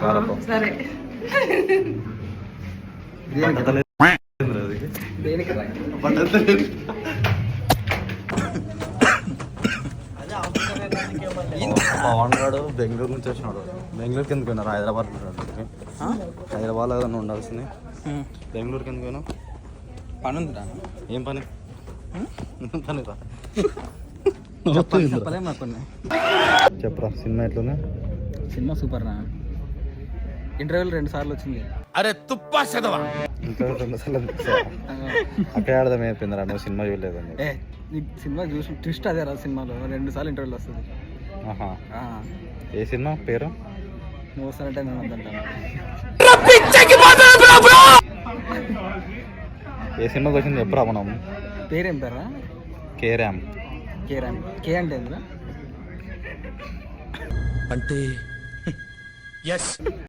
సరే పవన్ గారు బెంగళూరు నుంచి వచ్చినాడు. బెంగళూరుకి ఎందుకు పోయినారు? హైదరాబాద్లో ఏదైనా ఉండాల్సింది. బెంగళూరుకి ఎందుకు పోయినావు? పని ఉందిరా. ఏం పని? పని రా చెప్పలేము నాకు కొన్ని. చెప్పరా, సినిమా ఎట్లుంది? సినిమా సూపర్ రా. ఇంటర్వ్యూలు 2 సార్లు వచ్చింది. అరే తుప్పా చదవా ఇంకా 2 సార్లు అక్కడ ఆడదాం అయిపోయిందిరా. నువ్వు సినిమా చూడలేదండి. నీకు సినిమా చూసి ట్విస్ట్ అదే రా. సినిమాలో 2 సార్లు ఇంటర్వ్యూలు వస్తుంది. ఏ సినిమా పేరు? నువ్వు వస్తానంటే నేను వద్దంటాను. ఏ సినిమాకి వచ్చింది ఎప్పుడు మనం? పేరేం పేరా? కేరామ్. కేరామ్. కే అంటే ఏందిరా? అంటే ఎస్